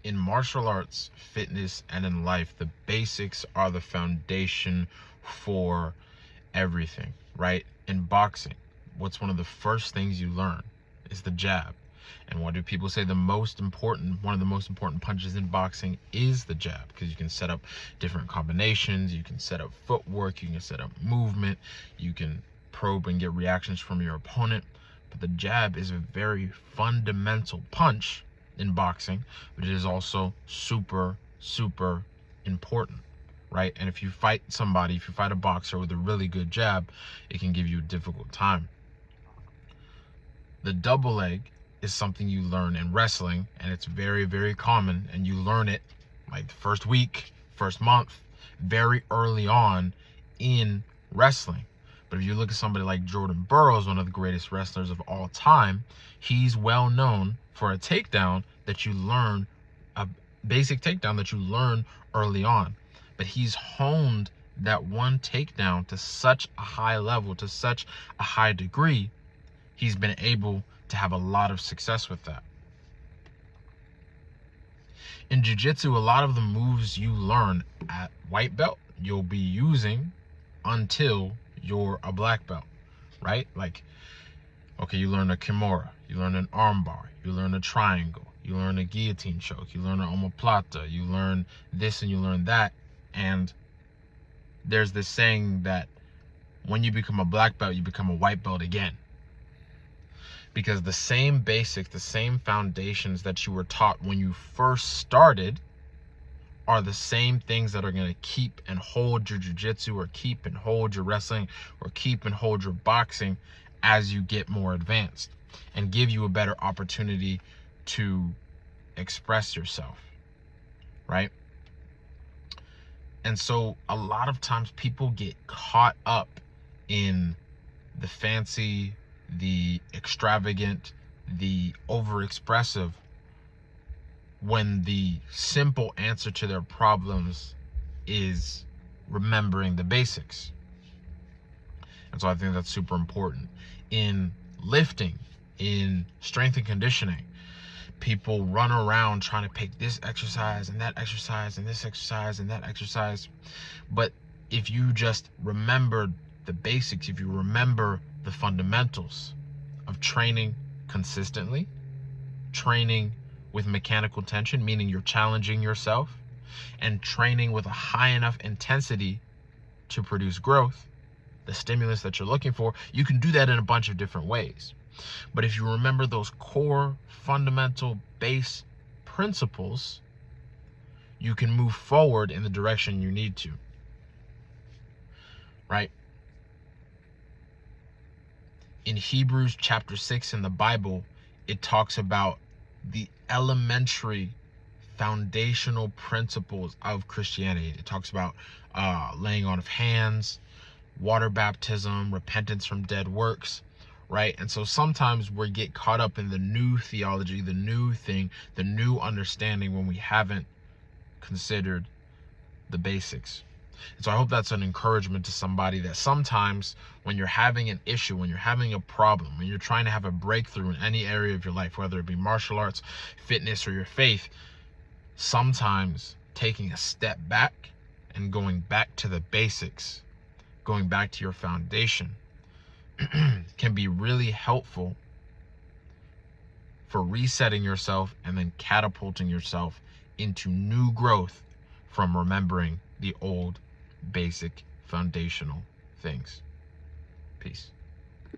in martial arts, fitness, and in life, the basics are the foundation for everything, right? In boxing, what's one of the first things you learn is the jab. And what do people say one of the most important punches in boxing is the jab, because you can set up different combinations, you can set up footwork, you can set up movement, you can probe and get reactions from your opponent. But the jab is a very fundamental punch in boxing, but it is also super, super important, right? And if you fight a boxer with a really good jab, it can give you a difficult time. The double leg is something you learn in wrestling, and it's very, very common, and you learn it like the first week, first month, very early on in wrestling. But if you look at somebody like Jordan Burroughs, one of the greatest wrestlers of all time, he's well known for a takedown that you learn, a basic takedown that you learn early on. But he's honed that one takedown to such a high level, to such a high degree, he's been able to have a lot of success with that. In jiu-jitsu, a lot of the moves you learn at white belt, you'll be using until you're a black belt, right? Like, okay, you learn a kimura, you learn an armbar, you learn a triangle, you learn a guillotine choke, you learn an omoplata, you learn this and you learn that. And there's this saying that when you become a black belt, you become a white belt again. Because the same basics, the same foundations that you were taught when you first started are the same things that are going to keep and hold your jiu-jitsu, or keep and hold your wrestling, or keep and hold your boxing as you get more advanced, and give you a better opportunity to express yourself, right? And so a lot of times people get caught up in the fancy, the extravagant, the overexpressive, when the simple answer to their problems is remembering the basics. And so I think that's super important. In lifting, in strength and conditioning, people run around trying to pick this exercise and that exercise and this exercise and that exercise. But if you just remember the basics, if you remember the fundamentals of training consistently, training with mechanical tension, meaning you're challenging yourself, and training with a high enough intensity to produce growth, the stimulus that you're looking for, you can do that in a bunch of different ways. But if you remember those core fundamental base principles, you can move forward in the direction you need to, right? In Hebrews chapter 6 in the Bible, it talks about the elementary foundational principles of Christianity. It talks about laying on of hands, water baptism, repentance from dead works, right? And so sometimes we get caught up in the new theology, the new thing, the new understanding, when we haven't considered the basics. And so I hope that's an encouragement to somebody, that sometimes when you're having an issue, when you're having a problem, when you're trying to have a breakthrough in any area of your life, whether it be martial arts, fitness, or your faith, sometimes taking a step back and going back to the basics, going back to your foundation, can be really helpful for resetting yourself and then catapulting yourself into new growth from remembering the old basic foundational things. Peace.